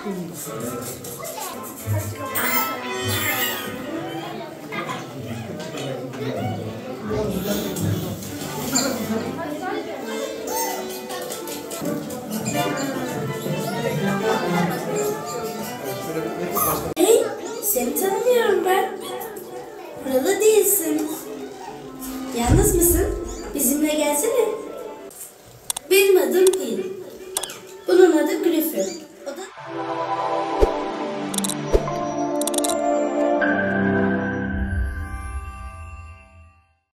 Hey, seni tanımıyorum ben. Burada değilsin. Yalnız mısın? Bizimle gelsene. Benim adım Pil. Bunun adı Griffin.